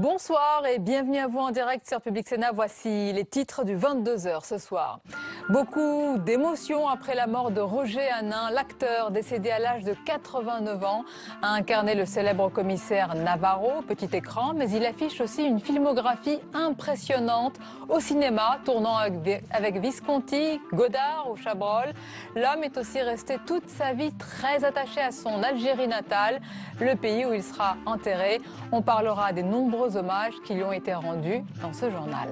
Bonsoir et bienvenue à vous en direct sur Public Sénat. Voici les titres du 22h ce soir. Beaucoup d'émotions après la mort de Roger Hanin, l'acteur décédé à l'âge de 89 ans, a incarné le célèbre commissaire Navarro, petit écran, mais il affiche aussi une filmographie impressionnante au cinéma, tournant avec Visconti, Godard ou Chabrol. L'homme est aussi resté toute sa vie très attaché à son Algérie natale, le pays où il sera enterré. On parlera des nombreux hommages qui lui ont été rendus dans ce journal.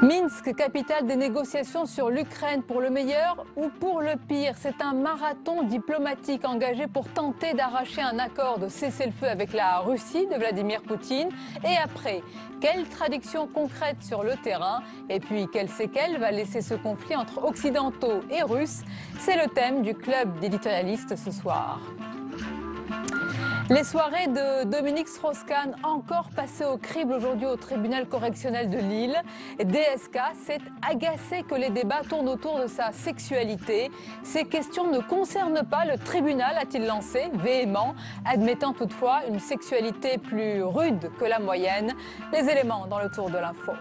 Minsk, capitale des négociations sur l'Ukraine, pour le meilleur ou pour le pire. C'est un marathon diplomatique engagé pour tenter d'arracher un accord de cessez-le-feu avec la Russie de Vladimir Poutine. Et après, quelle traduction concrète sur le terrain? Et puis, quelles séquelles va laisser ce conflit entre occidentaux et russes? C'est le thème du club d'éditorialistes ce soir. Les soirées de Dominique Strauss-Kahn, encore passées au crible aujourd'hui au tribunal correctionnel de Lille. DSK s'est agacé que les débats tournent autour de sa sexualité. Ces questions ne concernent pas le tribunal, a-t-il lancé, véhément, admettant toutefois une sexualité plus rude que la moyenne. Les éléments dans le tour de l'info.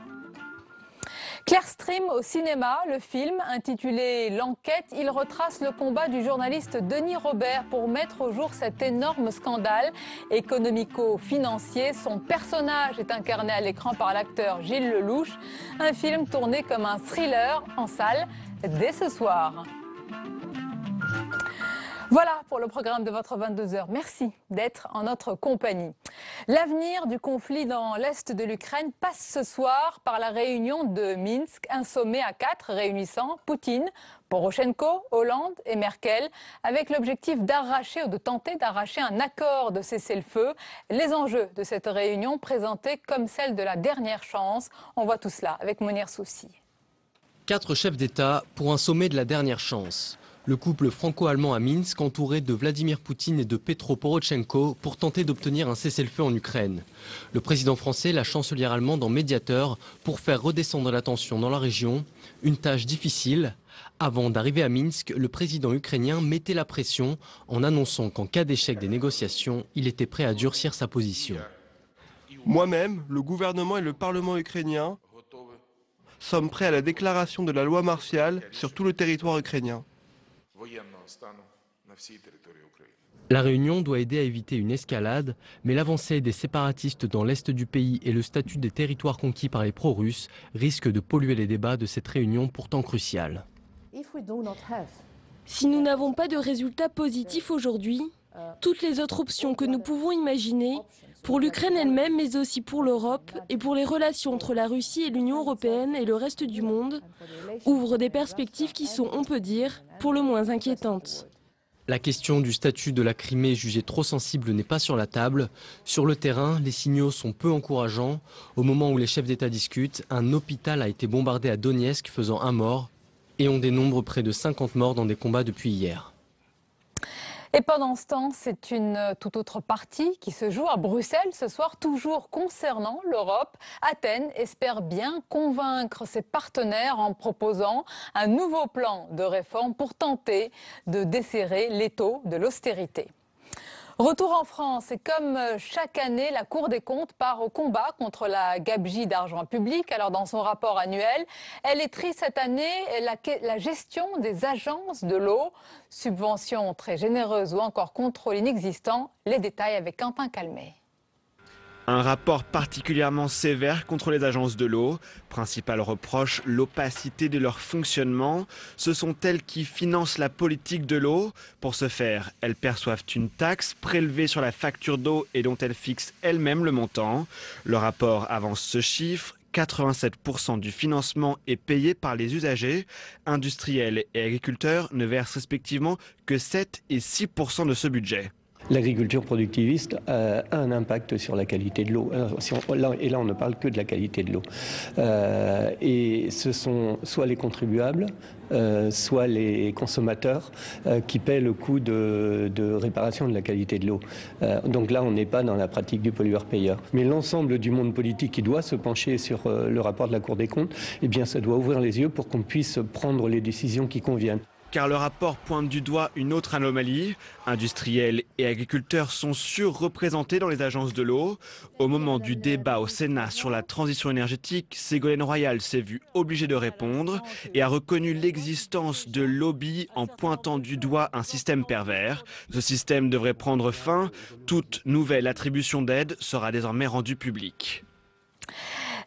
Claire Stream au cinéma, le film intitulé L'Enquête, il retrace le combat du journaliste Denis Robert pour mettre au jour cet énorme scandale économico-financier. Son personnage est incarné à l'écran par l'acteur Gilles Lelouch. Un film tourné comme un thriller en salle dès ce soir. Voilà pour le programme de votre 22h. Merci d'être en notre compagnie. L'avenir du conflit dans l'est de l'Ukraine passe ce soir par la réunion de Minsk, un sommet à 4 réunissant Poutine, Porochenko, Hollande et Merkel, avec l'objectif d'arracher ou de tenter d'arracher un accord de cessez-le-feu. Les enjeux de cette réunion présentés comme celle de la dernière chance. On voit tout cela avec Mounir Soussi. 4 chefs d'État pour un sommet de la dernière chance. Le couple franco-allemand à Minsk, entouré de Vladimir Poutine et de Petro Porochenko, pour tenter d'obtenir un cessez-le-feu en Ukraine. Le président français, la chancelière allemande en médiateur, pour faire redescendre la tension dans la région. Une tâche difficile. Avant d'arriver à Minsk, le président ukrainien mettait la pression en annonçant qu'en cas d'échec des négociations, il était prêt à durcir sa position. Moi-même, le gouvernement et le Parlement ukrainien sommes prêts à la déclaration de la loi martiale sur tout le territoire ukrainien. La réunion doit aider à éviter une escalade, mais l'avancée des séparatistes dans l'est du pays et le statut des territoires conquis par les pro-russes risquent de polluer les débats de cette réunion pourtant cruciale. Si nous n'avons pas de résultats positifs aujourd'hui, toutes les autres options que nous pouvons imaginer, pour l'Ukraine elle-même, mais aussi pour l'Europe et pour les relations entre la Russie et l'Union européenne et le reste du monde, ouvrent des perspectives qui sont, on peut dire, pour le moins inquiétantes. La question du statut de la Crimée jugée trop sensible n'est pas sur la table. Sur le terrain, les signaux sont peu encourageants. Au moment où les chefs d'État discutent, un hôpital a été bombardé à Donetsk, faisant 1 mort, et on dénombre près de 50 morts dans des combats depuis hier. Et pendant ce temps, c'est une toute autre partie qui se joue à Bruxelles ce soir, toujours concernant l'Europe. Athènes espère bien convaincre ses partenaires en proposant un nouveau plan de réforme pour tenter de desserrer l'étau de l'austérité. Retour en France, et comme chaque année, la Cour des comptes part au combat contre la gabegie d'argent public. Alors dans son rapport annuel, elle étrie cette année la gestion des agences de l'eau, subventions très généreuses ou encore contrôle inexistant. Les détails avec Quentin Calmet. Un rapport particulièrement sévère contre les agences de l'eau. Principal reproche, l'opacité de leur fonctionnement. Ce sont elles qui financent la politique de l'eau. Pour ce faire, elles perçoivent une taxe prélevée sur la facture d'eau et dont elles fixent elles-mêmes le montant. Le rapport avance ce chiffre. 87% du financement est payé par les usagers. Industriels et agriculteurs ne versent respectivement que 7 et 6% de ce budget. L'agriculture productiviste a un impact sur la qualité de l'eau. Et là, on ne parle que de la qualité de l'eau. Et ce sont soit les contribuables, soit les consommateurs qui paient le coût de réparation de la qualité de l'eau. Donc là, on n'est pas dans la pratique du pollueur-payeur. Mais l'ensemble du monde politique qui doit se pencher sur le rapport de la Cour des comptes, eh bien, ça doit ouvrir les yeux pour qu'on puisse prendre les décisions qui conviennent. car le rapport pointe du doigt une autre anomalie. Industriels et agriculteurs sont surreprésentés dans les agences de l'eau. Au moment du débat au Sénat sur la transition énergétique, Ségolène Royal s'est vue obligée de répondre et a reconnu l'existence de lobbies en pointant du doigt un système pervers. Ce système devrait prendre fin. Toute nouvelle attribution d'aide sera désormais rendue publique.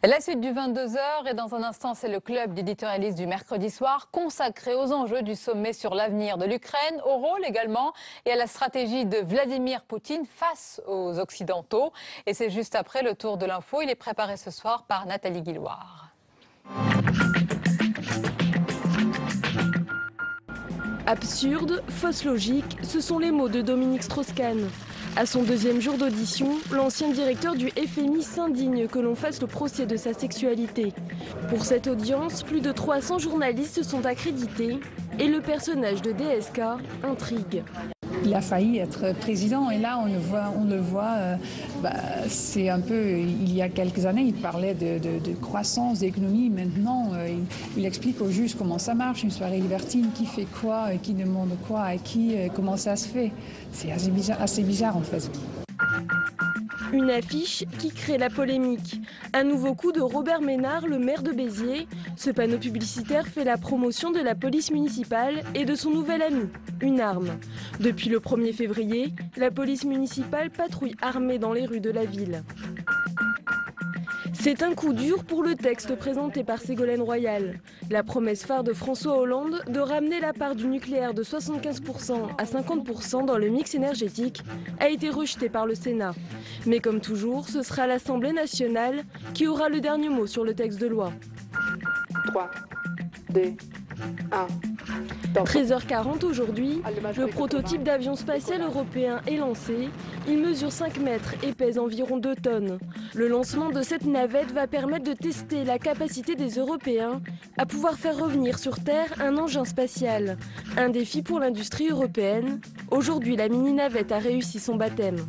La suite du 22h et dans un instant, c'est le club d'éditorialistes du mercredi soir consacré aux enjeux du sommet sur l'avenir de l'Ukraine, au rôle également et à la stratégie de Vladimir Poutine face aux Occidentaux. Et c'est juste après le tour de l'info. Il est préparé ce soir par Nathalie Guilloire. Absurde, fausse logique, ce sont les mots de Dominique Strauss-Kahn. À son deuxième jour d'audition, l'ancien directeur du FMI s'indigne que l'on fasse le procès de sa sexualité. Pour cette audience, plus de 300 journalistes se sont accrédités et le personnage de DSK intrigue. Il a failli être président et là on le voit, c'est un peu, il y a quelques années il parlait de croissance, d'économie, maintenant il explique aux juges comment ça marche, une soirée libertine, qui fait quoi, qui demande quoi à qui, comment ça se fait. C'est assez bizarre en fait. Une affiche qui crée la polémique. Un nouveau coup de Robert Ménard, le maire de Béziers. Ce panneau publicitaire fait la promotion de la police municipale et de son nouvel ami, une arme. Depuis le 1er février, la police municipale patrouille armée dans les rues de la ville. C'est un coup dur pour le texte présenté par Ségolène Royal. La promesse phare de François Hollande de ramener la part du nucléaire de 75% à 50% dans le mix énergétique a été rejetée par le Sénat. Mais comme toujours, ce sera l'Assemblée nationale qui aura le dernier mot sur le texte de loi. 3, 2, 1... 13h40 aujourd'hui, le prototype d'avion spatial européen est lancé. Il mesure 5 mètres et pèse environ 2 tonnes. Le lancement de cette navette va permettre de tester la capacité des Européens à pouvoir faire revenir sur Terre un engin spatial. Un défi pour l'industrie européenne. Aujourd'hui, la mini-navette a réussi son baptême.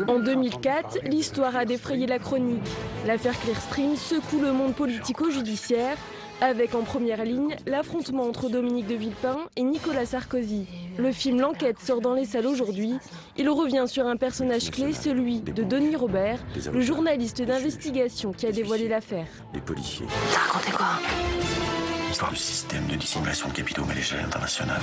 En 2004, l'histoire a défrayé la chronique. L'affaire Clearstream secoue le monde politico-judiciaire, avec en première ligne l'affrontement entre Dominique de Villepin et Nicolas Sarkozy. Le film L'Enquête sort dans les salles aujourd'hui. Il revient sur un personnage clé, celui de Denis Robert, le journaliste d'investigation qui a dévoilé l'affaire. Les policiers. T'as raconté quoi? L'histoire du système de dissimulation de capitaux à l'échelle internationale.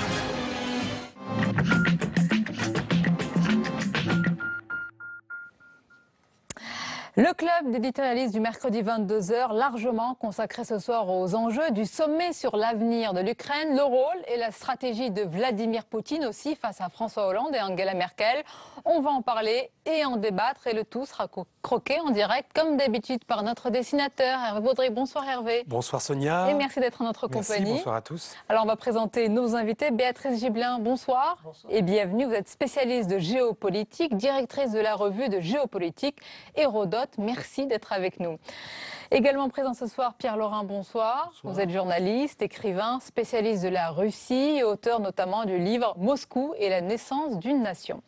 Le club d'éditorialistes du mercredi 22h, largement consacré ce soir aux enjeux du sommet sur l'avenir de l'Ukraine, le rôle et la stratégie de Vladimir Poutine aussi face à François Hollande et Angela Merkel. On va en parler et en débattre et le tout sera croqué en direct comme d'habitude par notre dessinateur Hervé Baudry. Bonsoir Hervé. Bonsoir Sonia. Et merci d'être en notre compagnie. Bonsoir à tous. Alors on va présenter nos invités. Béatrice Gibelin, bonsoir. Bonsoir. Et bienvenue. Vous êtes spécialiste de géopolitique, directrice de la revue de géopolitique Hérodote. Merci d'être avec nous. Également présent ce soir, Pierre Laurin, bonsoir. Bonsoir. Vous êtes journaliste, écrivain, spécialiste de la Russie et auteur notamment du livre Moscou et la naissance d'une nation.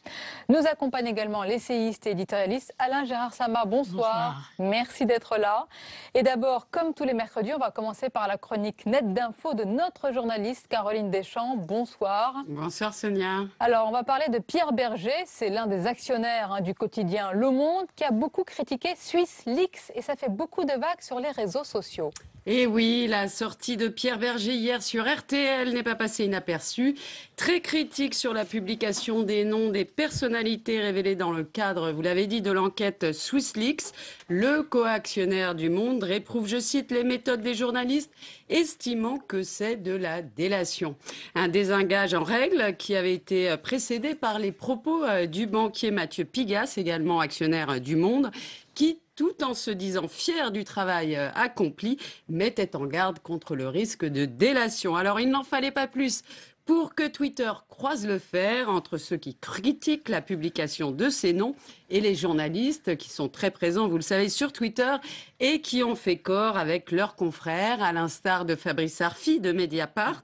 Nous accompagne également l'essayiste et éditorialiste Alain Gérard Sama, bonsoir. Merci d'être là. Et d'abord, comme tous les mercredis, on va commencer par la chronique Net d'info de notre journaliste Caroline Deschamps, bonsoir. Bonsoir Sonia. Alors, on va parler de Pierre Berger, c'est l'un des actionnaires du quotidien Le Monde qui a beaucoup critiqué SwissLeaks et ça fait beaucoup de vagues sur les réseaux sociaux. Et oui, la sortie de Pierre Berger hier sur RTL n'est pas passée inaperçue. Très critique sur la publication des noms des personnalités révélées dans le cadre, vous l'avez dit, de l'enquête SwissLeaks. Le coactionnaire du Monde réprouve, je cite, les méthodes des journalistes, estimant que c'est de la délation. Un désengage en règle qui avait été précédé par les propos du banquier Mathieu Pigasse, également actionnaire du Monde, qui, tout en se disant fier du travail accompli, mettait en garde contre le risque de délation. Alors, il n'en fallait pas plus pour que Twitter croise le fer entre ceux qui critiquent la publication de ces noms et les journalistes qui sont très présents, vous le savez, sur Twitter et qui ont fait corps avec leurs confrères, à l'instar de Fabrice Arfi de Mediapart,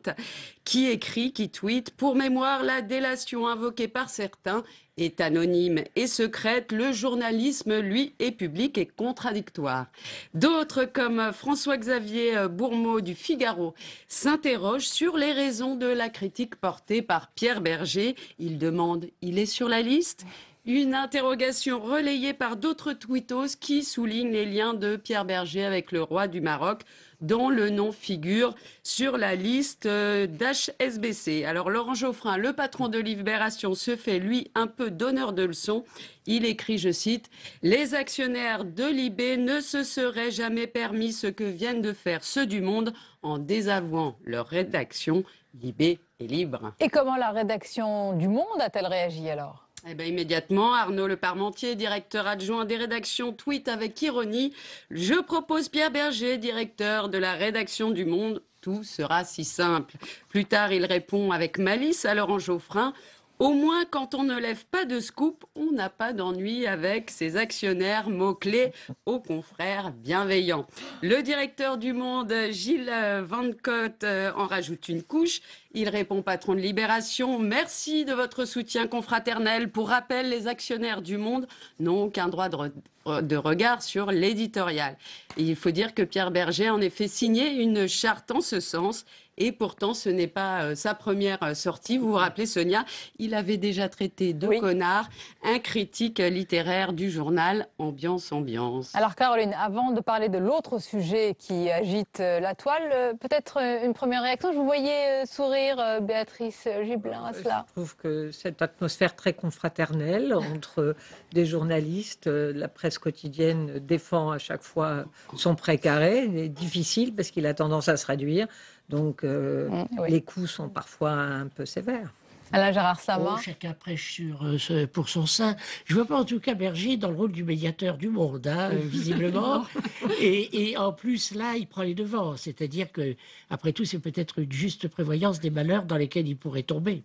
qui écrit, qui tweet « Pour mémoire, la délation invoquée par certains est anonyme et secrète, le journalisme, lui, est public et contradictoire. D'autres, comme François-Xavier Bourmeau du Figaro, s'interrogent sur les raisons de la critique portée par Pierre Berger. Il demande « Il est sur la liste ?» Une interrogation relayée par d'autres tweetos qui soulignent les liens de Pierre Berger avec le roi du Maroc, dont le nom figure sur la liste d'HSBC. Alors Laurent Geoffrin, le patron de Libération, se fait lui un peu donneur de leçons. Il écrit, je cite, « Les actionnaires de Libé ne se seraient jamais permis ce que viennent de faire ceux du Monde en désavouant leur rédaction. Libé est libre. » Et comment la rédaction du Monde a-t-elle réagi alors ? Eh bien, immédiatement, Arnaud Le Parmentier, directeur adjoint des rédactions, tweet avec ironie « Je propose Pierre Berger, directeur de la rédaction du Monde. Tout sera si simple. » Plus tard, il répond avec malice à Laurent Geoffrin « Au moins, quand on ne lève pas de scoop, on n'a pas d'ennui avec ses actionnaires, mots-clés aux confrères bienveillants. » Le directeur du Monde, Gilles Van Cotte, en rajoute une couche. Il répond, patron de Libération, « Merci de votre soutien confraternel. Pour rappel, les actionnaires du Monde n'ont aucun droit de regard sur l'éditorial. » Il faut dire que Pierre Berger a en effet signé une charte en ce sens. Et pourtant, ce n'est pas sa première sortie. Vous vous rappelez, Sonia, il avait déjà traité de connard un critique littéraire du journal Ambiance. Alors Caroline, avant de parler de l'autre sujet qui agite la toile, peut-être une première réaction. Je vous voyais sourire, Béatrice Gibelin, à cela. Je trouve que cette atmosphère très confraternelle entre des journalistes, la presse quotidienne défend à chaque fois son précaré, est difficile parce qu'il a tendance à se réduire. Donc, les coups sont parfois un peu sévères. Alain Gérard Savin. Chacun prêche pour son sein. Je ne vois pas en tout cas Berger dans le rôle du médiateur du monde, visiblement. et en plus, là, il prend les devants. C'est-à-dire que, après tout, c'est peut-être une juste prévoyance des malheurs dans lesquels il pourrait tomber.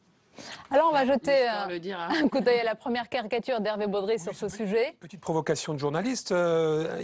Alors on va jeter un coup d'œil à la première caricature d'Hervé Baudry sur ce sujet. Petite provocation de journaliste,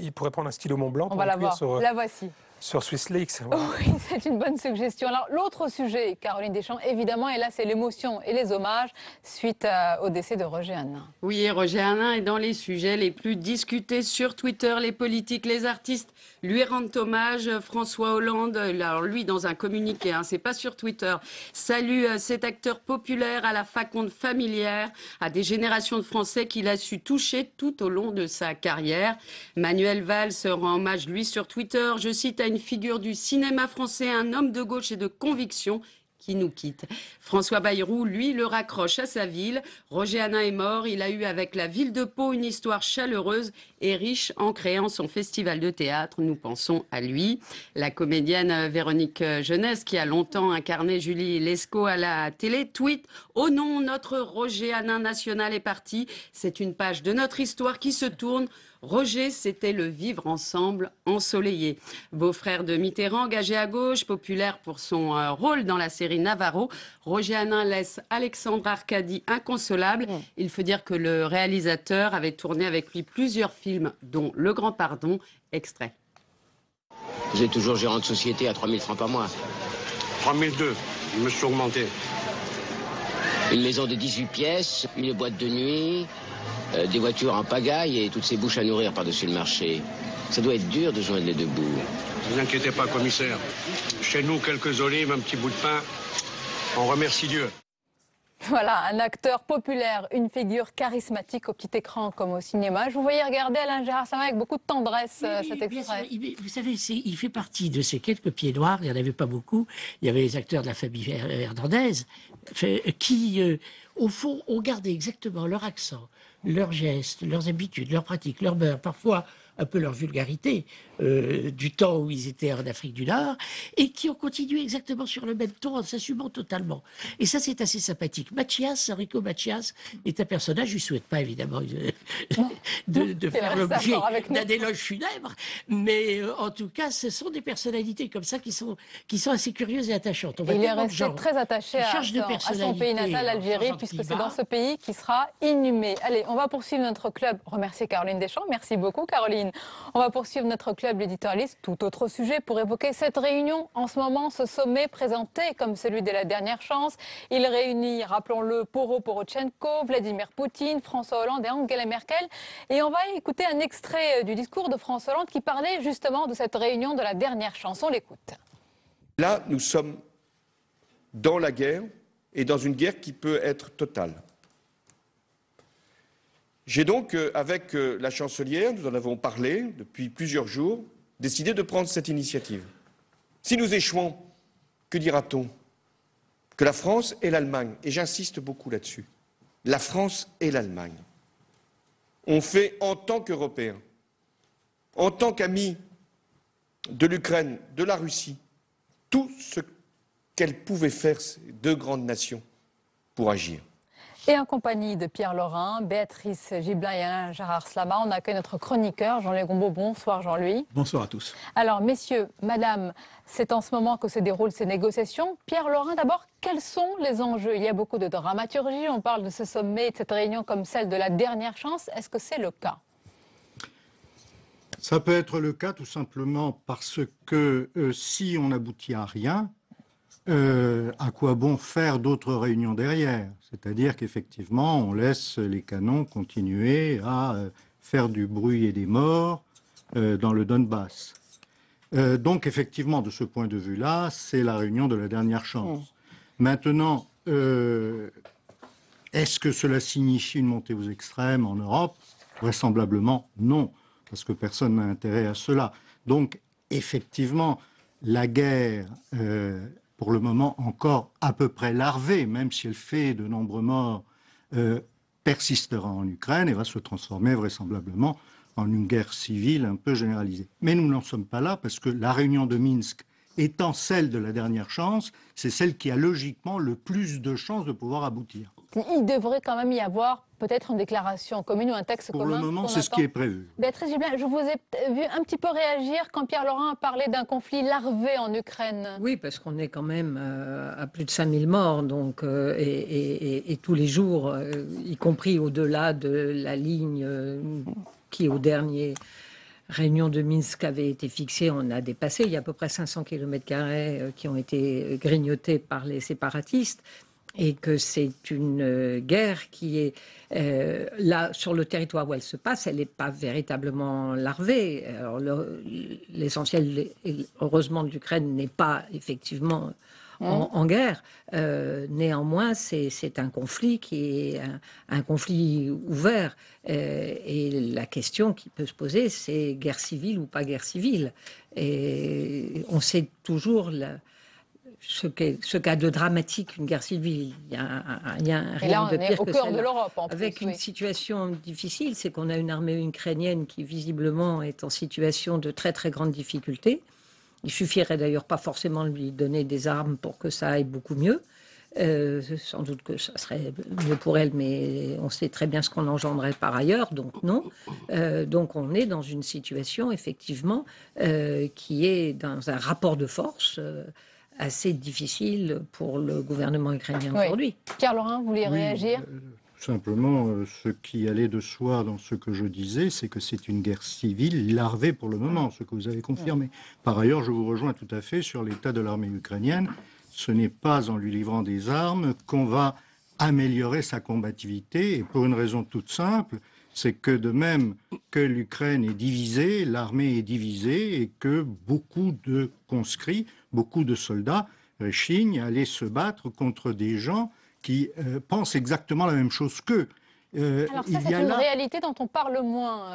il pourrait prendre un stylo Montblanc. On va la voir, la voici. Sur Swiss Leaks. Oui, c'est une bonne suggestion. Alors, l'autre sujet, Caroline Deschamps, évidemment, et là, c'est l'émotion et les hommages suite au décès de Roger Hanin. Oui, Roger Hanin est dans les sujets les plus discutés sur Twitter. Les politiques, les artistes lui rendent hommage. François Hollande, alors lui, dans un communiqué, c'est pas sur Twitter, salue cet acteur populaire à la faconde familière, à des générations de Français qu'il a su toucher tout au long de sa carrière. Manuel Valls rend hommage, lui, sur Twitter, je cite, à une figure du cinéma français, un homme de gauche et de conviction qui nous quitte. François Bayrou, lui, le raccroche à sa ville. Roger Hanin est mort. Il a eu avec la ville de Pau une histoire chaleureuse et riche en créant son festival de théâtre. Nous pensons à lui. La comédienne Véronique Jeunesse, qui a longtemps incarné Julie Lescaut à la télé, tweet « Oh non, notre Roger Hanin national est parti. C'est une page de notre histoire qui se tourne. Roger, c'était le vivre ensemble ensoleillé. » Beau-frère de Mitterrand, engagé à gauche, populaire pour son rôle dans la série Navarro, Roger Hanin laisse Alexandre Arcadi inconsolable. Il faut dire que le réalisateur avait tourné avec lui plusieurs films, dont Le Grand Pardon, extrait. Vous êtes toujours gérant de société à 3 000 francs par mois. 3 002, je me suis augmenté. Une maison de 18 pièces, une boîte de nuit, des voitures en pagaille et toutes ces bouches à nourrir par-dessus le marché. Ça doit être dur de joindre les deux bouts. Ne vous inquiétez pas, commissaire. Chez nous, quelques olives, un petit bout de pain. On remercie Dieu. Voilà, un acteur populaire, une figure charismatique au petit écran comme au cinéma. Je vous voyais regarder Alain Gérard Savin avec beaucoup de tendresse cet extrait. Vous savez, il fait partie de ces quelques pieds noirs, il n'y en avait pas beaucoup. Il y avait les acteurs de la famille Hernandez qui, au fond, ont gardé exactement leur accent, leurs gestes, leurs habitudes, leurs pratiques, leurs mœurs, parfois un peu leur vulgarité du temps où ils étaient en Afrique du Nord, et qui ont continué exactement sur le même ton en s'assumant totalement. Et ça, c'est assez sympathique. Mathias, Enrico Mathias, est un personnage, je ne lui souhaite pas évidemment de faire l'objet d'un éloge funèbre, mais en tout cas, ce sont des personnalités comme ça qui sont assez curieuses et attachantes. Il est resté très attaché à son pays natal, l'Algérie, puisque c'est dans ce pays qu'il sera inhumé. Allez, on va poursuivre notre club. Remercier Caroline Deschamps. Merci beaucoup, Caroline. Poutine. On va poursuivre notre club d'éditorialistes, tout autre sujet, pour évoquer cette réunion. En ce moment, ce sommet présenté comme celui de la dernière chance, il réunit, rappelons-le, Porochenko, Vladimir Poutine, François Hollande et Angela Merkel. Et on va écouter un extrait du discours de François Hollande qui parlait justement de cette réunion de la dernière chance. On l'écoute. Là, nous sommes dans la guerre et dans une guerre qui peut être totale. J'ai donc, avec la chancelière, nous en avons parlé depuis plusieurs jours, décidé de prendre cette initiative. Si nous échouons, que dira-t-on? Que la France et l'Allemagne, et j'insiste beaucoup là-dessus, la France et l'Allemagne ont fait en tant qu'Européens, en tant qu'amis de l'Ukraine, de la Russie, tout ce qu'elles pouvaient faire ces deux grandes nations pour agir. Et en compagnie de Pierre Laurin, Béatrice Gibelin et Alain Gérard Slama, on accueille notre chroniqueur Jean-Louis Gombault. Bonsoir Jean-Louis. Bonsoir à tous. Alors messieurs, madame, c'est en ce moment que se déroulent ces négociations. Pierre Laurin, d'abord, quels sont les enjeux? Il y a beaucoup de dramaturgie, on parle de ce sommet, de cette réunion comme celle de la dernière chance. Est-ce que c'est le cas? Ça peut être le cas tout simplement parce que si on n'aboutit à rien, à quoi bon faire d'autres réunions derrière? C'est-à-dire qu'effectivement, on laisse les canons continuer à faire du bruit et des morts dans le Donbass. Donc effectivement, de ce point de vue-là, c'est la réunion de la dernière chance. Maintenant, est-ce que cela signifie une montée aux extrêmes en Europe? Vraisemblablement non, parce que personne n'a intérêt à cela. Donc effectivement, la guerre... pour le moment encore à peu près larvée, même si elle fait de nombreux morts, persistera en Ukraine et va se transformer vraisemblablement en une guerre civile un peu généralisée. Mais nous n'en sommes pas là parce que la réunion de Minsk étant celle de la dernière chance, c'est celle qui a logiquement le plus de chances de pouvoir aboutir. Il devrait quand même y avoir peut-être une déclaration commune ou un texte commun. Pour le moment, c'est ce qui est prévu. Béatrice Gibelin, je vous ai vu un petit peu réagir quand Pierre Laurin a parlé d'un conflit larvé en Ukraine. Oui, parce qu'on est quand même à plus de 5000 morts, donc, et tous les jours, y compris au-delà de la ligne qui, au dernier réunion de Minsk avait été fixée, on a dépassé. Il y a à peu près 500 km² qui ont été grignotés par les séparatistes. Et que c'est une guerre qui est là, sur le territoire où elle se passe, elle n'est pas véritablement larvée. L'essentiel, heureusement, de l'Ukraine n'est pas effectivement en guerre. Néanmoins, c'est un conflit qui est un conflit ouvert. Et la question qui peut se poser, c'est guerre civile ou pas guerre civile. Et on sait toujours... ce qu'a de dramatique une guerre civile. Il y a rien de pire que ça. Avec une situation difficile, c'est qu'on a une armée ukrainienne qui visiblement est en situation de très très grande difficulté. Il suffirait d'ailleurs pas forcément de lui donner des armes pour que ça aille beaucoup mieux. Sans doute que ça serait mieux pour elle, mais on sait très bien ce qu'on engendrait par ailleurs, donc non. Donc on est dans une situation effectivement qui est dans un rapport de force assez difficile pour le gouvernement ukrainien aujourd'hui. Pierre Laurin, vous voulez réagir? Simplement, ce qui allait de soi dans ce que je disais, c'est que c'est une guerre civile larvée pour le moment, ce que vous avez confirmé. Par ailleurs, je vous rejoins tout à fait sur l'état de l'armée ukrainienne. Ce n'est pas en lui livrant des armes qu'on va améliorer sa combativité, et pour une raison toute simple, c'est que de même que l'Ukraine est divisée, l'armée est divisée, et que beaucoup de conscrits, beaucoup de soldats rechignent à aller se battre contre des gens qui pensent exactement la même chose qu'eux. Alors ça, c'est une réalité dont on parle moins.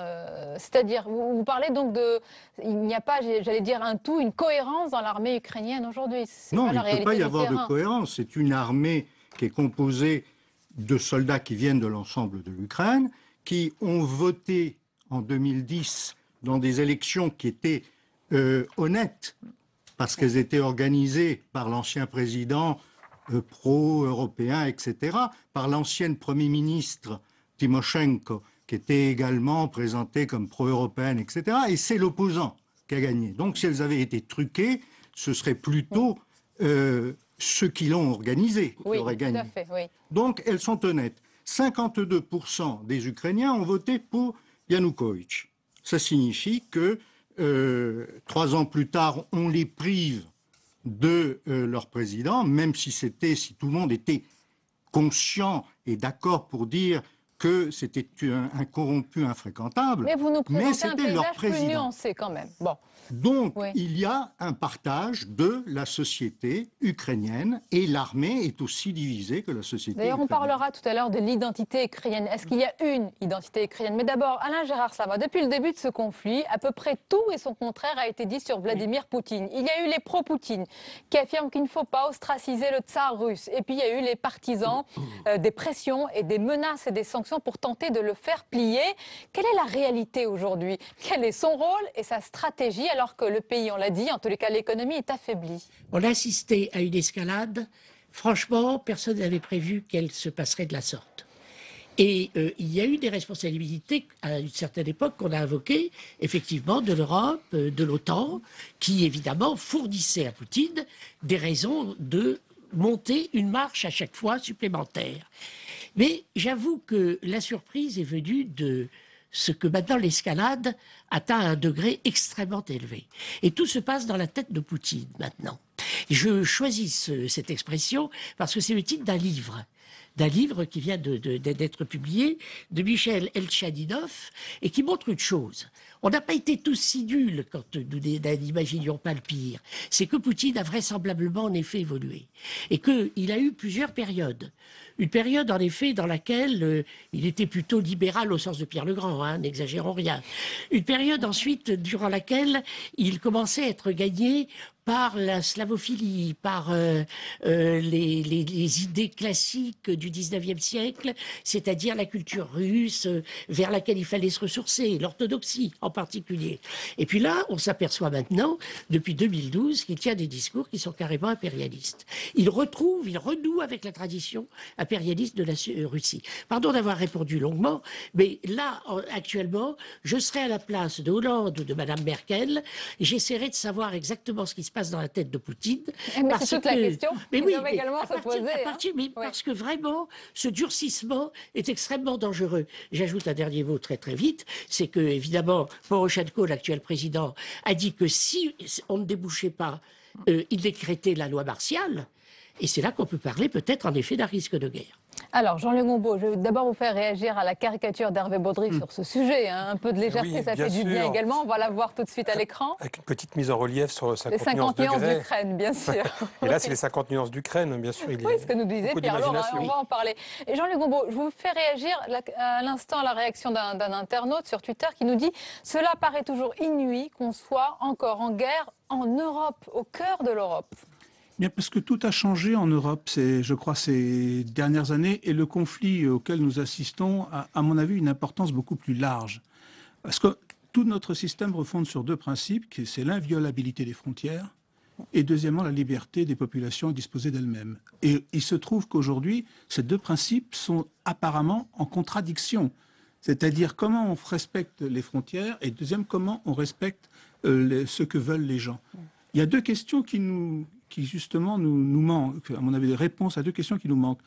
C'est-à-dire, vous parlez donc de... Il n'y a pas, j'allais dire, une cohérence dans l'armée ukrainienne aujourd'hui. Non, il ne peut pas y avoir de cohérence. C'est une armée qui est composée de soldats qui viennent de l'ensemble de l'Ukraine, qui ont voté en 2010 dans des élections qui étaient honnêtes, parce qu'elles étaient organisées par l'ancien président pro-européen, etc., par l'ancienne Premier ministre Tymoshenko, qui était également présentée comme pro-européenne, etc., et c'est l'opposant qui a gagné. Donc si elles avaient été truquées, ce serait plutôt ceux qui l'ont organisé qui auraient gagné. Tout à fait, oui. Donc elles sont honnêtes. 52% des Ukrainiens ont voté pour Yanukovych. ça signifie que 3 ans plus tard, on les prive de leur président, même si tout le monde était conscient et d'accord pour dire que c'était un corrompu infréquentable. Mais vous nous présentez un leur paysage plus nuancé quand même. Bon. Donc, il y a un partage de la société ukrainienne et l'armée est aussi divisée que la société D'ailleurs, on ukrainienne. parlera tout à l'heure de l'identité ukrainienne. Est-ce qu'il y a une identité ukrainienne? Mais d'abord, Alain Gérard Savoie, depuis le début de ce conflit, à peu près tout et son contraire a été dit sur Vladimir Poutine. Il y a eu les pro-Poutine qui affirment qu'il ne faut pas ostraciser le tsar russe. Et puis, il y a eu les partisans des pressions et des menaces et des sanctions pour tenter de le faire plier. Quelle est la réalité aujourd'hui? Quel est son rôle et sa stratégie alors que le pays, on l'a dit, en tous les cas l'économie est affaiblie? On a assisté à une escalade. Franchement, personne n'avait prévu qu'elle se passerait de la sorte. Et il y a eu des responsabilités à une certaine époque qu'on a invoquées, effectivement, de l'Europe, de l'OTAN, qui évidemment fournissaient à Poutine des raisons de monter une marche à chaque fois supplémentaire. Mais j'avoue que la surprise est venue de ce que maintenant l'escalade atteint un degré extrêmement élevé. Et tout se passe dans la tête de Poutine maintenant. Je choisis cette expression parce que c'est le titre d'un livre qui vient d'être publié, de Michel Elchadinov, et qui montre une chose. On n'a pas été tous si nuls quand nous n'imaginions pas le pire. C'est que Poutine a vraisemblablement en effet évolué. Et qu'il a eu plusieurs périodes. Une période, en effet, dans laquelle il était plutôt libéral au sens de Pierre le Grand, hein, n'exagérons rien. Une période ensuite, durant laquelle il commençait à être gagné par la slavophilie, par les idées classiques du 19e siècle, c'est-à-dire la culture russe, vers laquelle il fallait se ressourcer, l'orthodoxie en particulier. Et puis là, on s'aperçoit maintenant, depuis 2012, qu'il tient des discours qui sont carrément impérialistes. Il renoue avec la tradition impérialiste de la Russie. Pardon d'avoir répondu longuement, mais là, actuellement, je serai à la place de Hollande ou de Madame Merkel, et j'essaierai de savoir exactement ce qui se passe dans la tête de Poutine. Mais c'est toute la question. Mais oui, mais également se poser. Parce que vraiment, ce durcissement est extrêmement dangereux. J'ajoute un dernier mot très très vite, c'est que évidemment, Poroshenko, l'actuel président, a dit que si on ne débouchait pas, il décrétait la loi martiale. Et c'est là qu'on peut parler peut-être en effet d'un risque de guerre. Alors, Jean-Luc Gombault, je vais d'abord vous faire réagir à la caricature d'Hervé Baudry sur ce sujet. Hein. Un peu de légèreté, oui, ça fait du bien également. On va la voir tout de suite à l'écran. Avec une petite mise en relief sur 50 les 50 nuances d'Ukraine, bien sûr. Et là, c'est les 50 nuances d'Ukraine, bien sûr. Oui, ce que nous disait Pierre-Laurent, on va en parler. Et Jean-Luc Gombault, je vous fais réagir à l'instant à la réaction d'un internaute sur Twitter qui nous dit « Cela paraît toujours inouï qu'on soit encore en guerre en Europe, au cœur de l'Europe ». Bien, parce que tout a changé en Europe, je crois, ces dernières années, et le conflit auquel nous assistons a, à mon avis, une importance beaucoup plus large. Parce que tout notre système refonde sur 2 principes, c'est l'inviolabilité des frontières, et deuxièmement, la liberté des populations à disposer d'elles-mêmes. Et il se trouve qu'aujourd'hui, ces 2 principes sont apparemment en contradiction. C'est-à-dire comment on respecte les frontières, et deuxième, comment on respecte ce que veulent les gens. Il y a 2 questions qui justement nous manquent, à mon avis, des réponses à 2 questions qui nous manquent.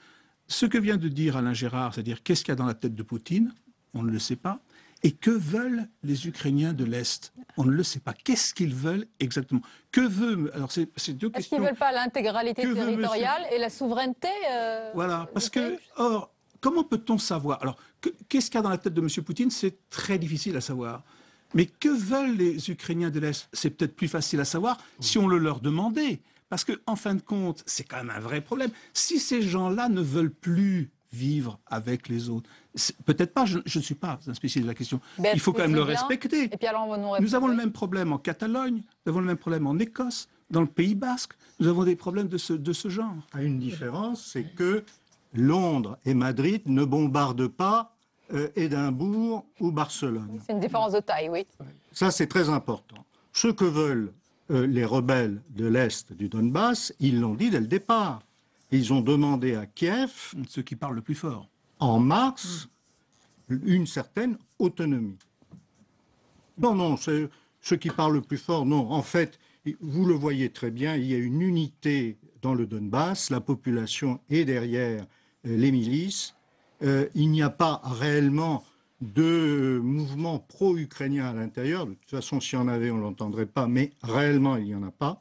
Ce que vient de dire Alain Gérard, c'est-à-dire qu'est-ce qu'il y a dans la tête de Poutine, on ne le sait pas, et que veulent les Ukrainiens de l'Est, on ne le sait pas. Qu'est-ce qu'ils veulent exactement? Que veut... Alors c'est 2 questions... Est-ce qu'ils ne veulent pas l'intégralité territoriale et la souveraineté Voilà, parce que, or, comment peut-on savoir? Alors, qu'est-ce qu'il y a dans la tête de M. Poutine? C'est très difficile à savoir. Mais que veulent les Ukrainiens de l'Est? C'est peut-être plus facile à savoir si on le leur demandait. Parce qu'en fin de compte, c'est quand même un vrai problème. Si ces gens-là ne veulent plus vivre avec les autres, peut-être pas, je ne suis pas un spécialiste de la question, il faut quand même le respecter. Et puis alors, nous avons le même problème en Catalogne, nous avons le même problème en Écosse, dans le Pays Basque, nous avons des problèmes de ce genre. Une différence, c'est que Londres et Madrid ne bombardent pas Édimbourg ou Barcelone. C'est une différence de taille, oui. Ça, c'est très important. Ce que veulent les rebelles de l'Est du Donbass, ils l'ont dit dès le départ. Ils ont demandé à Kiev, ceux qui parlent le plus fort, en mars, une certaine autonomie. Non, c'est ceux qui parlent le plus fort, non. En fait, vous le voyez très bien, il y a une unité dans le Donbass, la population est derrière les milices. Il n'y a pas réellement de mouvements pro-ukrainiens à l'intérieur. De toute façon, s'il y en avait, on ne l'entendrait pas, mais réellement, il n'y en a pas.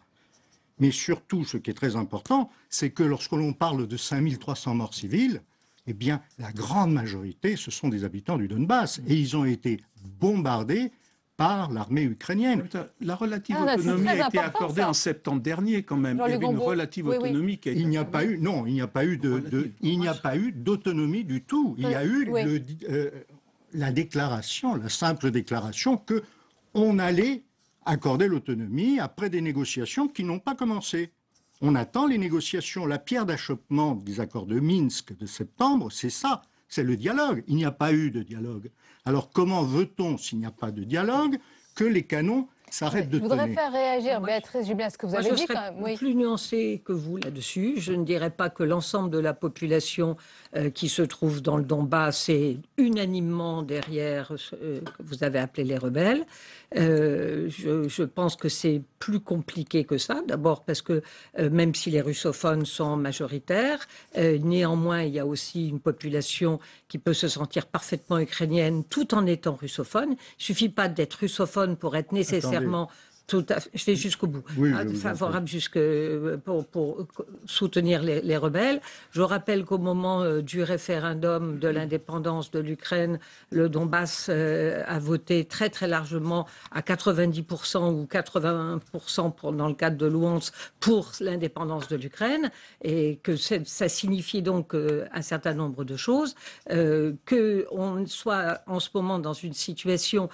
Mais surtout, ce qui est très important, c'est que lorsque l'on parle de 5300 morts civils, eh bien, la grande majorité, ce sont des habitants du Donbass. Et ils ont été bombardés par l'armée ukrainienne. La relative autonomie a été accordée en septembre dernier, quand même. Il y avait une relative autonomie qui a été... Il n'y a pas eu, non, il n'y a pas eu d'autonomie du tout. Il y a eu la déclaration, la simple déclaration que on allait accorder l'autonomie après des négociations qui n'ont pas commencé. On attend les négociations. La pierre d'achoppement des accords de Minsk de septembre, c'est ça, c'est le dialogue. Il n'y a pas eu de dialogue. Alors comment veut-on, s'il n'y a pas de dialogue, que les canons s'arrêtent de tonner? Je voudrais faire réagir, Béatrice Julien, ce que vous avez dit. Je serais plus nuancée que vous là-dessus. Je ne dirais pas que l'ensemble de la population qui se trouve dans le Donbass est unanimement derrière ce que vous avez appelé les rebelles. Je pense que c'est plus compliqué que ça. D'abord parce que même si les russophones sont majoritaires, néanmoins il y a aussi une population qui peut se sentir parfaitement ukrainienne tout en étant russophone. Il ne suffit pas d'être russophone pour être nécessairement... Tout à fait, je vais jusqu'au bout. Oui, favorable pour soutenir les rebelles. Je rappelle qu'au moment du référendum de l'indépendance de l'Ukraine, le Donbass a voté très très largement à 90% ou 81% dans le cadre de Louhansk pour l'indépendance de l'Ukraine, et que ça signifie donc un certain nombre de choses. Qu'on soit en ce moment dans une situation...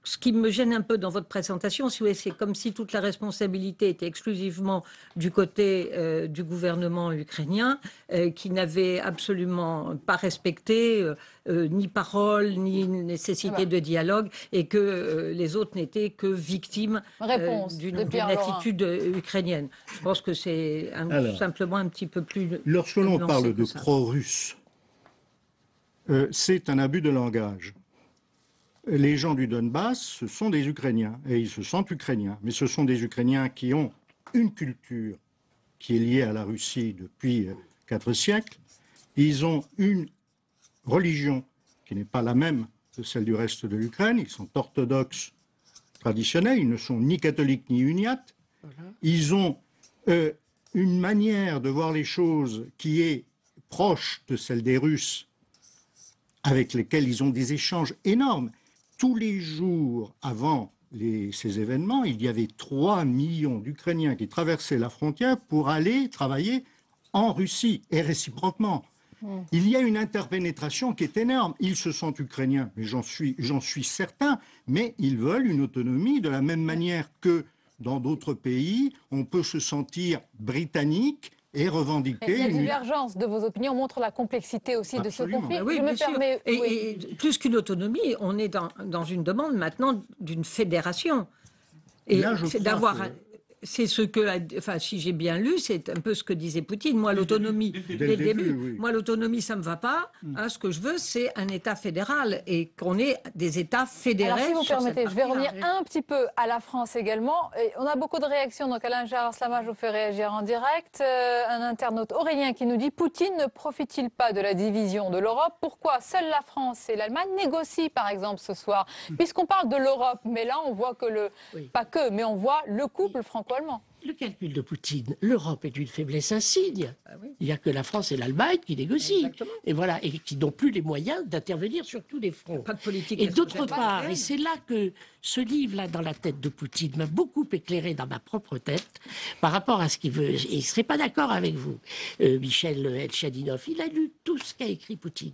Ce qui me gêne un peu dans votre présentation, si vous voulez, c'est comme si toute la responsabilité était exclusivement du côté du gouvernement ukrainien, qui n'avait absolument pas respecté ni parole, ni nécessité de dialogue, et que les autres n'étaient que victimes d'une attitude ukrainienne. Je pense que c'est simplement un petit peu plus... Lorsque l'on parle de pro-russe, c'est un abus de langage. Les gens du Donbass, ce sont des Ukrainiens, et ils se sentent Ukrainiens. Mais ce sont des Ukrainiens qui ont une culture qui est liée à la Russie depuis 4 siècles. Ils ont une religion qui n'est pas la même que celle du reste de l'Ukraine. Ils sont orthodoxes traditionnels, ils ne sont ni catholiques ni uniates. Ils ont une manière de voir les choses qui est proche de celle des Russes, avec lesquels ils ont des échanges énormes. Tous les jours avant ces événements, il y avait 3 millions d'Ukrainiens qui traversaient la frontière pour aller travailler en Russie, et réciproquement. Il y a une interpénétration qui est énorme. Ils se sentent ukrainiens, mais j'en suis certain, mais ils veulent une autonomie de la même manière que dans d'autres pays, on peut se sentir britannique et revendiquer... La divergence de vos opinions montre la complexité aussi de ce conflit. Oui, je me permets... Et plus qu'une autonomie, on est dans une demande maintenant d'une fédération. Et c'est d'avoir... C'est ce que, enfin, si j'ai bien lu, c'est un peu ce que disait Poutine. Moi, l'autonomie, dès le début, moi, l'autonomie, ça me va pas. Hein, ce que je veux, c'est un État fédéral et qu'on ait des États fédérés. Alors, si vous permettez, je vais revenir un petit peu à la France également. Et on a beaucoup de réactions. Donc, Alain Gérard Slama, je vous fais réagir en direct. Un internaute, Aurélien, qui nous dit: Poutine ne profite-t-il pas de la division de l'Europe? Pourquoi seule la France et l'Allemagne négocient, par exemple, ce soir? Puisqu'on parle de l'Europe, mais là, on voit que pas que, mais on voit le couple franco-allemand. Le calcul de Poutine, l'Europe est d'une faiblesse insigne. Il n'y a que la France et l'Allemagne qui négocient. Exactement. Et voilà, et qui n'ont plus les moyens d'intervenir sur tous les fronts. Pas de politique. Et d'autre part, et c'est là que ce livre-là dans la tête de Poutine m'a beaucoup éclairé dans ma propre tête par rapport à ce qu'il veut. Et il ne serait pas d'accord avec vous, Michel Elchadinov. Il a lu tout ce qu'a écrit Poutine,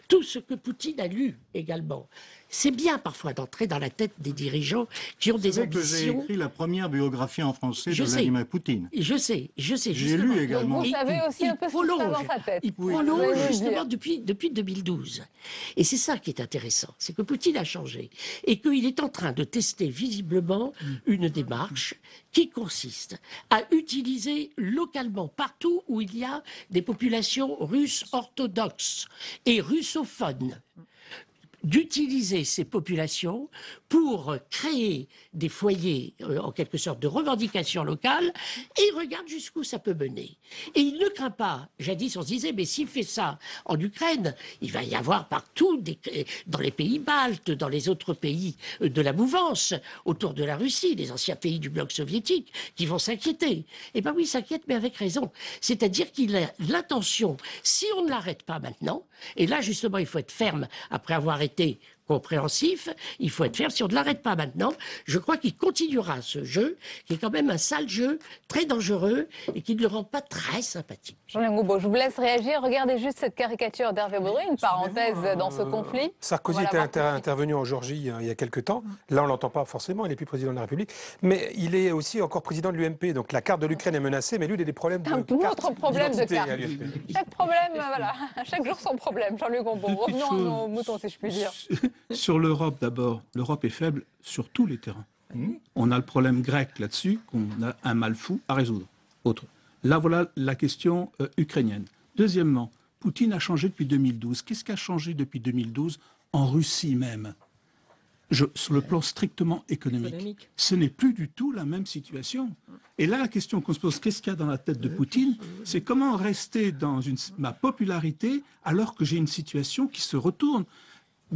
tout ce que Poutine a lu également. C'est bien parfois d'entrer dans la tête des dirigeants qui ont des ambitions. J'ai écrit la première biographie en français de Vladimir Poutine. Je sais. J'ai lu également. Donc vous savez aussi un peu ce qui se passe dans sa tête. Il prolonge justement depuis 2012. Et c'est ça qui est intéressant, c'est que Poutine a changé et qu'il est en train de tester visiblement une démarche qui consiste à utiliser localement, partout où il y a des populations russes orthodoxes et russophones, d'utiliser ces populations pour créer des foyers, en quelque sorte, de revendications locales, et il regarde jusqu'où ça peut mener. Et il ne craint pas. Jadis, on se disait, mais s'il fait ça en Ukraine, il va y avoir partout, dans les pays baltes, dans les autres pays de la mouvance, autour de la Russie, les anciens pays du bloc soviétique, qui vont s'inquiéter. Eh bien oui, il s'inquiète, mais avec raison. C'est-à-dire qu'il a l'intention, si on ne l'arrête pas maintenant, et là, justement, il faut être ferme après avoir été compréhensif, il faut être ferme. Si on ne l'arrête pas maintenant, je crois qu'il continuera ce jeu, qui est quand même un sale jeu, très dangereux, et qui ne le rend pas très sympathique. Jean-Léon Goubaux, je vous laisse réagir. Regardez juste cette caricature d'Hervé Baudry, une parenthèse dans ce conflit. Sarkozy était intervenu en Géorgie il y a quelques temps. Là, on ne l'entend pas forcément, il n'est plus président de la République. Mais il est aussi encore président de l'UMP, donc la carte de l'Ukraine est menacée, mais lui, il a des problèmes de carte. Un autre problème de carte. Chaque problème, voilà, chaque jour son problème. Jean-Luc Goubaux, revenons à nos moutons, si je puis dire. Sur l'Europe d'abord, l'Europe est faible sur tous les terrains. On a le problème grec là-dessus, qu'on a un mal fou à résoudre. Autre. Là, voilà la question ukrainienne. Deuxièmement, Poutine a changé depuis 2012. Qu'est-ce qui a changé depuis 2012 en Russie même? Sur le plan strictement économique. Ce n'est plus du tout la même situation. Et là, la question qu'on se pose, qu'est-ce qu'il y a dans la tête de Poutine? C'est comment rester dans ma popularité alors que j'ai une situation qui se retourne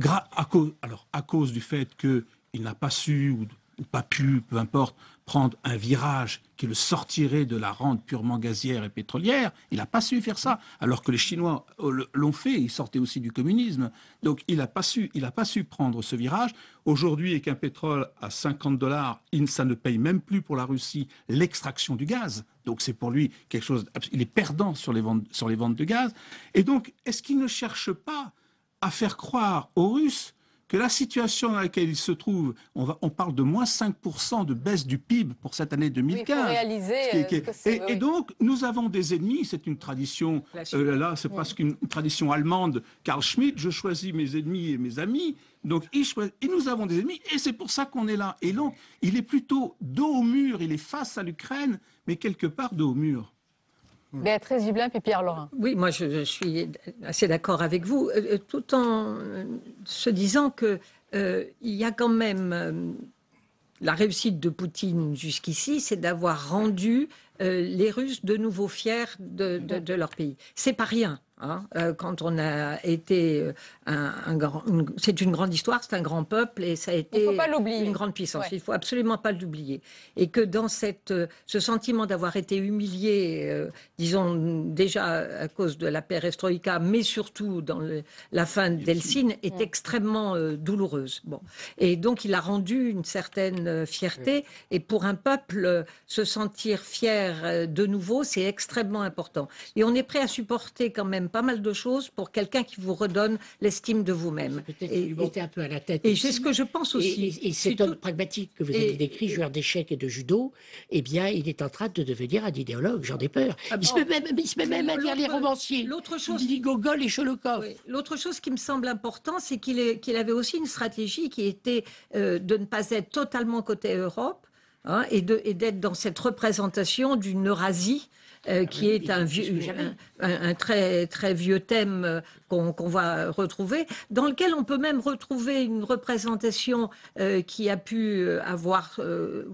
à cause du fait qu'il n'a pas su ou pas pu, peu importe, prendre un virage qui le sortirait de la rente purement gazière et pétrolière. Il n'a pas su faire ça, alors que les Chinois l'ont fait, ils sortaient aussi du communisme. Donc il n'a pas su prendre ce virage. Aujourd'hui, avec un pétrole à $50, ça ne paye même plus pour la Russie l'extraction du gaz. Donc c'est pour lui quelque chose, il est perdant sur les ventes de gaz. Et donc, est-ce qu'il ne cherche pas à faire croire aux Russes que la situation dans laquelle ils se trouvent, on parle de moins 5% de baisse du PIB pour cette année 2015. Oui, il faut réaliser et donc, nous avons des ennemis, c'est une tradition, là, c'est presque une tradition allemande, Carl Schmitt, je choisis mes ennemis et mes amis, donc et nous avons des ennemis, et c'est pour ça qu'on est là. Et donc, il est plutôt dos au mur, il est face à l'Ukraine, mais quelque part dos au mur. Béatrice Gibelin puis Pierre Laurin. Oui, moi je suis assez d'accord avec vous, tout en se disant que il y a quand même la réussite de Poutine jusqu'ici, c'est d'avoir rendu les Russes de nouveau fiers de leur pays. C'est pas rien. Quand on a été c'est une grande histoire, c'est un grand peuple et ça a été une grande puissance. Il ne faut absolument pas l'oublier. Et que dans ce sentiment d'avoir été humilié, disons déjà à cause de la perestroïka, mais surtout dans la fin d'Helsinki, est extrêmement douloureuse. Bon. Et donc il a rendu une certaine fierté. Et pour un peuple, se sentir fier de nouveau, c'est extrêmement important. Et on est prêt à supporter quand même pas mal de choses pour quelqu'un qui vous redonne l'estime de vous-même. Peut-être qu'il était un peu à la tête. Et c'est ce que je pense aussi. Et cet homme pragmatique que vous avez décrit, joueur d'échecs et de judo, eh bien, il est en train de devenir un idéologue, j'en ai peur. Il se met même à lire les romanciers. L'autre chose, il lit Gogol et Sholokov. Oui. L'autre chose qui me semble important, c'est qu'il avait aussi une stratégie qui était de ne pas être totalement côté Europe, et d'être dans cette représentation d'une Eurasie qui est un très, très vieux thème qu'on va retrouver, dans lequel on peut même retrouver une représentation qui a pu avoir,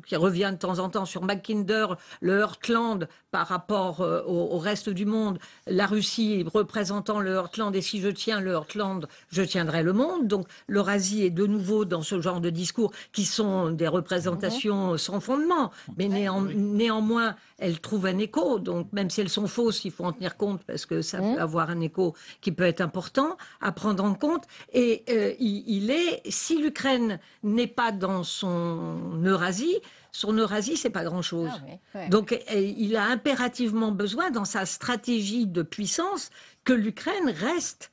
qui revient de temps en temps sur Mackinder, le Heartland par rapport au reste du monde, la Russie représentant le Heartland, et si je tiens le Heartland, je tiendrai le monde. Donc l'Eurasie est de nouveau dans ce genre de discours qui sont des représentations sans fondement, mais néanmoins elles trouvent un écho. Donc même si elles sont fausses, il faut en tenir compte parce que ça peut avoir un écho qui peut être important à prendre en compte. Et si l'Ukraine n'est pas dans son Eurasie, c'est pas grand-chose. Donc il a impérativement besoin, dans sa stratégie de puissance, que l'Ukraine reste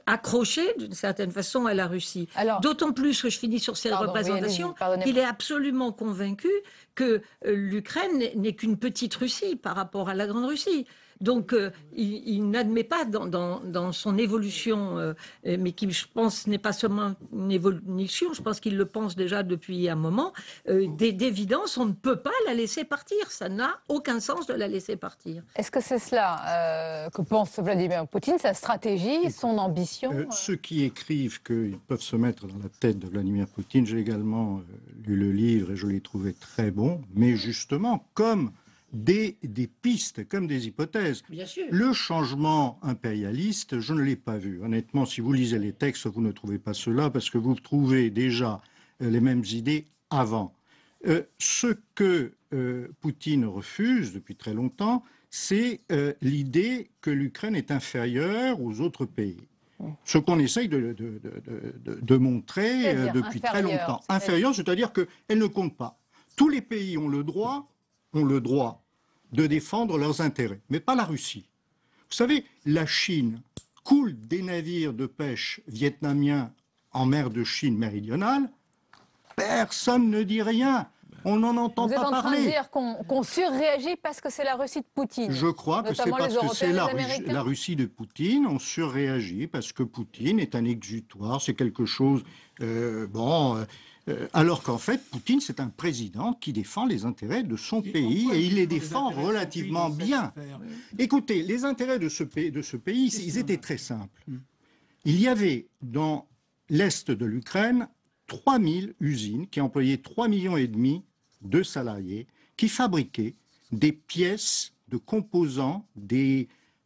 accrochée d'une certaine façon à la Russie. D'autant plus que je finis sur ces représentations, qu'il est absolument convaincu que l'Ukraine n'est qu'une petite Russie par rapport à la Grande Russie. Donc, il n'admet pas dans son évolution, mais qui, je pense, n'est pas seulement une évolution, je pense qu'il le pense déjà depuis un moment, d'évidence, on ne peut pas la laisser partir. Ça n'a aucun sens de la laisser partir. Est-ce que c'est cela que pense Vladimir Poutine, sa stratégie, son ambition Ceux qui écrivent qu'ils peuvent se mettre dans la tête de Vladimir Poutine, j'ai également lu le livre et je l'ai trouvé très bon, mais justement comme des pistes, comme des hypothèses. Bien sûr. Le changement impérialiste, je ne l'ai pas vu. Honnêtement, si vous lisez les textes, vous ne trouvez pas cela parce que vous trouvez déjà les mêmes idées avant. Ce que Poutine refuse depuis très longtemps, c'est l'idée que l'Ukraine est inférieure aux autres pays. Ce qu'on essaye de montrer depuis très longtemps. Inférieure, c'est-à-dire qu'elle ne compte pas. Tous les pays ont le droit de défendre leurs intérêts, mais pas la Russie. Vous savez, la Chine coule des navires de pêche vietnamiens en mer de Chine méridionale, personne ne dit rien. On n'en entend pas parler. Vous êtes en train de dire qu'on surréagit parce que c'est la Russie de Poutine. Je crois que c'est parce que c'est la Russie de Poutine. On surréagit parce que Poutine est un exutoire, c'est quelque chose... alors qu'en fait, Poutine, c'est un président qui défend les intérêts de son pays et il les défend relativement bien. Écoutez, les intérêts de ce pays, ils étaient très simples. Il y avait dans l'est de l'Ukraine 3000 usines qui employaient 3,5 millions de salariés qui fabriquaient des pièces de composants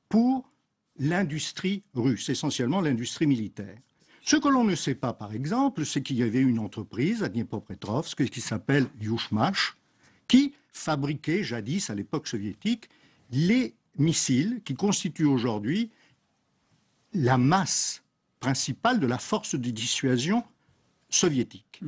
pour l'industrie russe, essentiellement l'industrie militaire. Ce que l'on ne sait pas, par exemple, c'est qu'il y avait une entreprise à Dniepropetrovsk qui s'appelle Yushmash, qui fabriquait jadis, à l'époque soviétique, les missiles qui constituent aujourd'hui la masse principale de la force de dissuasion soviétique.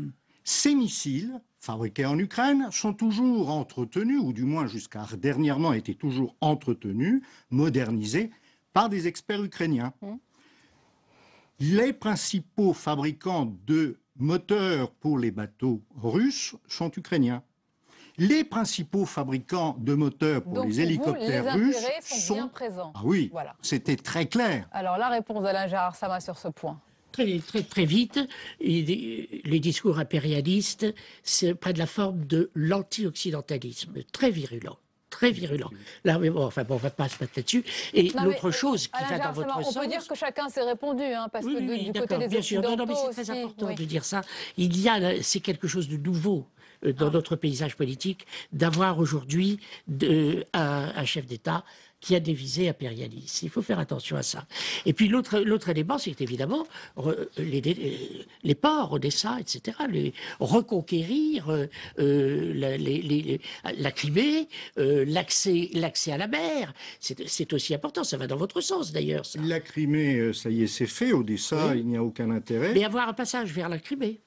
Ces missiles, fabriqués en Ukraine, sont toujours entretenus, ou du moins jusqu'à dernièrement étaient toujours entretenus, modernisés, par des experts ukrainiens. Les principaux fabricants de moteurs pour les bateaux russes sont ukrainiens. Les principaux fabricants de moteurs pour les hélicoptères russes sont bien présents. Ah oui, voilà. C'était très clair. Alors la réponse d'Alain Gérard Sama sur ce point. Très vite, les discours impérialistes prennent la forme de l'anti-occidentalisme, très virulent. Très virulent. Là, mais bon, enfin, bon, on ne va pas se mettre là-dessus. Et l'autre chose qui va dans votre sens... On peut dire que chacun s'est répondu, hein, parce que du côté des bien sûr. Occidentaux Non, mais c'est aussi, très important de dire ça. C'est quelque chose de nouveau dans notre paysage politique d'avoir aujourd'hui un chef d'État qui a des visées impérialistes. Il faut faire attention à ça. Et puis l'autre élément, c'est évidemment les ports, Odessa, etc., reconquérir la Crimée, l'accès à la mer. C'est aussi important, ça va dans votre sens d'ailleurs. La Crimée, ça y est, c'est fait. Odessa, il n'y a aucun intérêt. Mais avoir un passage vers la Crimée.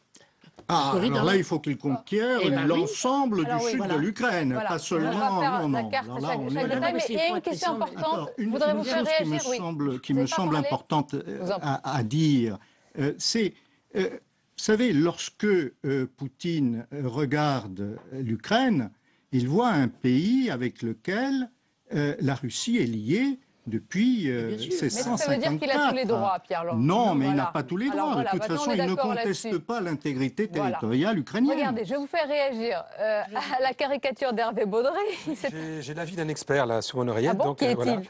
Alors là, il faut qu'il conquiert l'ensemble du sud de l'Ukraine, pas seulement... Non. Mais il y a une question importante. Je voudrais vous faire réagir. Qui me semble importante à dire, c'est... Vous savez, lorsque Poutine regarde l'Ukraine, il voit un pays avec lequel la Russie est liée depuis 1654. Mais ça veut dire qu'il a tous les droits, Pierre-Laurent. Non, mais il n'a pas tous les droits. De toute façon, il ne conteste pas l'intégrité territoriale ukrainienne. Regardez, je vais vous faire réagir à la caricature d'Hervé Baudry. J'ai l'avis d'un expert là sur mon oreillette. Ah bon, qui est-il ?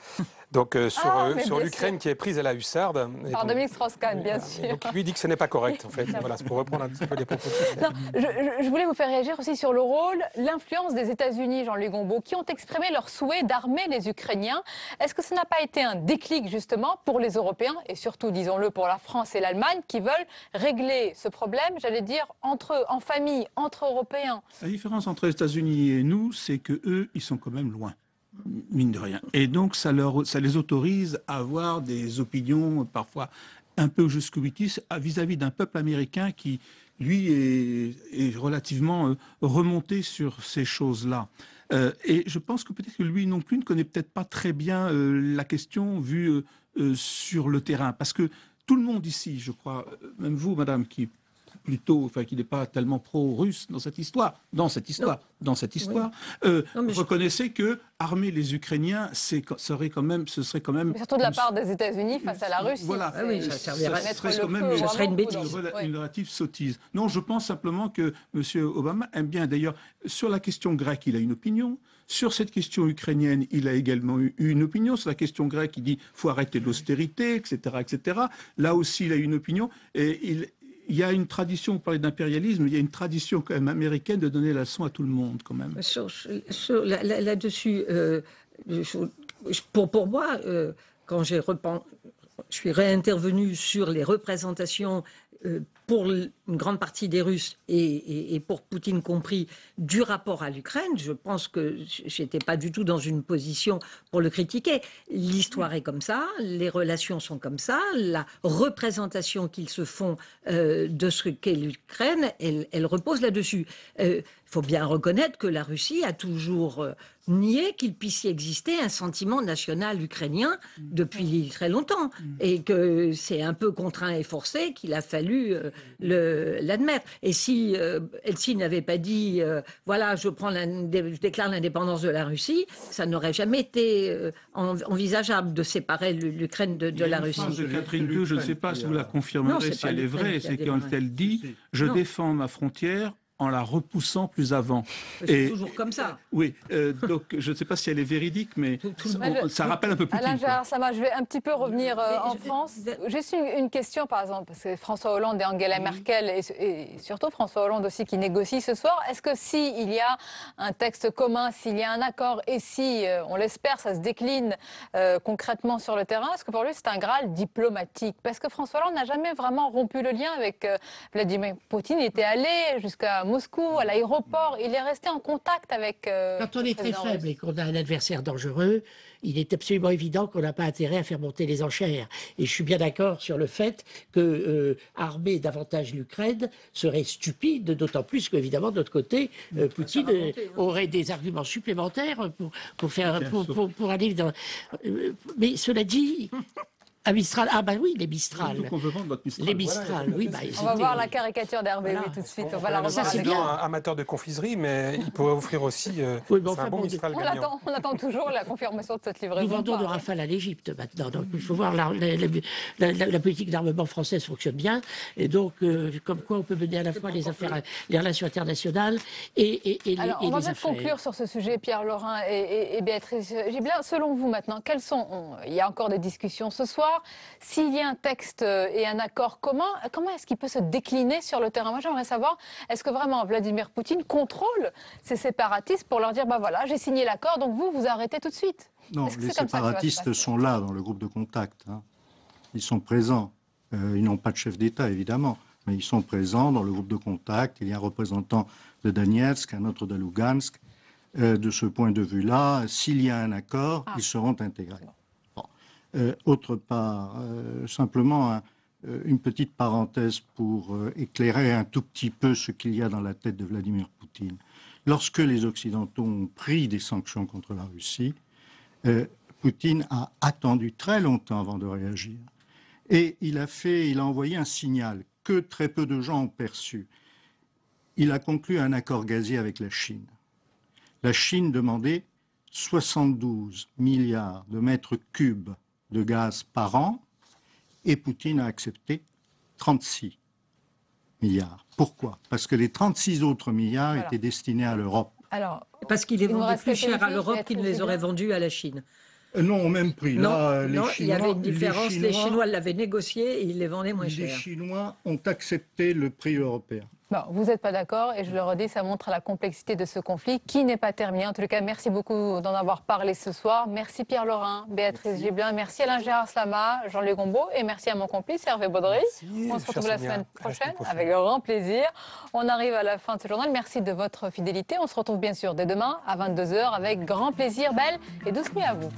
Donc sur l'Ukraine qui est prise à la hussarde. Par Dominique Strauss-Kahn, bien sûr. Donc lui dit que ce n'est pas correct, en fait. Voilà, c'est pour reprendre un petit peu les propos. Non, je voulais vous faire réagir aussi sur le rôle, l'influence des États-Unis, Jean-Louis Gombault, qui ont exprimé leur souhait d'armer les Ukrainiens. Est-ce que ça n'a pas été un déclic, justement, pour les Européens, et surtout, disons-le, pour la France et l'Allemagne, qui veulent régler ce problème, j'allais dire, entre eux, en famille, entre Européens ? La différence entre les États-Unis et nous, c'est qu'eux, ils sont quand même loin. Mine de rien. Et donc, ça les autorise à avoir des opinions parfois un peu jusqu'au-boutistes vis-à-vis d'un peuple américain qui, lui, est relativement remonté sur ces choses-là. Et je pense que peut-être que lui non plus ne connaît peut-être pas très bien la question vue sur le terrain. Parce que tout le monde ici, je crois, même vous, madame, qui plutôt, enfin, qu'il n'est pas tellement pro-russe dans cette histoire. Reconnaissez que armer les Ukrainiens, ce serait quand même. Mais surtout de la part des États-Unis face à la Russie. Voilà, ça serait quand même une bêtise. Une relative sottise. Non, je pense simplement que M. Obama aime bien. D'ailleurs, sur la question grecque, il a une opinion. Sur cette question ukrainienne, il a également eu une opinion. Sur la question grecque, il dit qu'il faut arrêter l'austérité, etc., etc. Là aussi, il a une opinion. Et il y a une tradition, vous parlez d'impérialisme, il y a une tradition quand même américaine de donner la leçon à tout le monde, quand même. Là-dessus, pour moi, quand je suis réintervenu sur les représentations pour une grande partie des Russes et pour Poutine compris du rapport à l'Ukraine, je pense que j'étais pas du tout dans une position pour le critiquer. L'histoire est comme ça, les relations sont comme ça, la représentation qu'ils se font de ce qu'est l'Ukraine, elle repose là-dessus. Il faut bien reconnaître que la Russie a toujours nié qu'il puisse y exister un sentiment national ukrainien depuis très longtemps et que c'est un peu contraint et forcé qu'il a fallu l'admettre. Et si Eltsine n'avait pas dit voilà, je déclare l'indépendance de la Russie, ça n'aurait jamais été envisageable de séparer l'Ukraine de la Russie. De Catherine II, je ne sais pas si vous la confirmerez, si elle est vraie, c'est quand elle dit « je défends ma frontière » en la repoussant plus avant. C'est toujours comme ça. Oui, donc je ne sais pas si elle est véridique, mais ça rappelle un peu Poutine. Alain Gérard Sama, je vais un petit peu revenir en France. Juste une question, par exemple, parce que François Hollande et Angela Merkel, et surtout François Hollande aussi, qui négocient ce soir, est-ce que s'il y a un texte commun, s'il y a un accord, et si, on l'espère, ça se décline concrètement sur le terrain, est-ce que pour lui c'est un Graal diplomatique? Parce que François Hollande n'a jamais vraiment rompu le lien avec Vladimir Poutine. Il était allé jusqu'à Moscou, à l'aéroport, il est resté en contact avec... Quand on est très faible et qu'on a un adversaire dangereux, il est absolument évident qu'on n'a pas intérêt à faire monter les enchères. Et je suis bien d'accord sur le fait que armer davantage l'Ukraine serait stupide, d'autant plus qu'évidemment, de notre côté, Poutine aurait des arguments supplémentaires pour aller dans... Mais cela dit... À Mistral, ah bah oui, les Mistral. Les Mistral, oui. Bah, on va voir la caricature d'Hervé tout de suite. On va la revoir. C'est bien. Un amateur de confiserie, mais il pourrait offrir aussi un bon Mistral gagnant. On attend toujours la confirmation de cette livraison. Nous vendons de Rafale à l'Égypte maintenant. Donc il faut voir la politique d'armement française fonctionne bien. Et donc, comme quoi on peut mener à la fois les affaires, les relations internationales et les affaires. On va peut-être conclure sur ce sujet, Pierre Laurin et Béatrice Gibelin. Selon vous maintenant, il y a encore des discussions ce soir. S'il y a un texte et un accord commun, comment est-ce qu'il peut se décliner sur le terrain? Moi, j'aimerais savoir, est-ce que vraiment Vladimir Poutine contrôle ces séparatistes pour leur dire, bah voilà, j'ai signé l'accord, donc vous arrêtez tout de suite? Non, les séparatistes sont là dans le groupe de contact. Hein. Ils sont présents. Ils n'ont pas de chef d'État, évidemment, mais ils sont présents dans le groupe de contact. Il y a un représentant de Donetsk, un autre de Lugansk. De ce point de vue-là, s'il y a un accord, ils seront intégrés. Autre part, simplement une petite parenthèse pour éclairer un tout petit peu ce qu'il y a dans la tête de Vladimir Poutine. Lorsque les Occidentaux ont pris des sanctions contre la Russie, Poutine a attendu très longtemps avant de réagir. Et il a envoyé un signal que très peu de gens ont perçu. Il a conclu un accord gazier avec la Chine. La Chine demandait 72 milliards de mètres cubes de gaz par an, et Poutine a accepté 36 milliards. Pourquoi? Parce que les 36 autres milliards étaient destinés à l'Europe. Parce qu'il est vendu plus cher à l'Europe qu'il ne les aurait vendus à la Chine. Non, au même prix. Là, il y avait une différence. Les Chinois l'avaient négocié et ils les vendaient moins cher. Les Chinois ont accepté le prix européen. Bon, vous n'êtes pas d'accord et je le redis, ça montre la complexité de ce conflit qui n'est pas terminé. En tout cas, merci beaucoup d'en avoir parlé ce soir. Merci Pierre Laurin, Béatrice Gibelin, merci Alain Gérard Sama, Jean-Luc Gombault et merci à mon complice Hervé Baudry. On se retrouve la semaine prochaine avec grand plaisir. On arrive à la fin de ce journal. Merci de votre fidélité. On se retrouve bien sûr dès demain à 22h avec grand plaisir. Belle et douce nuit à vous.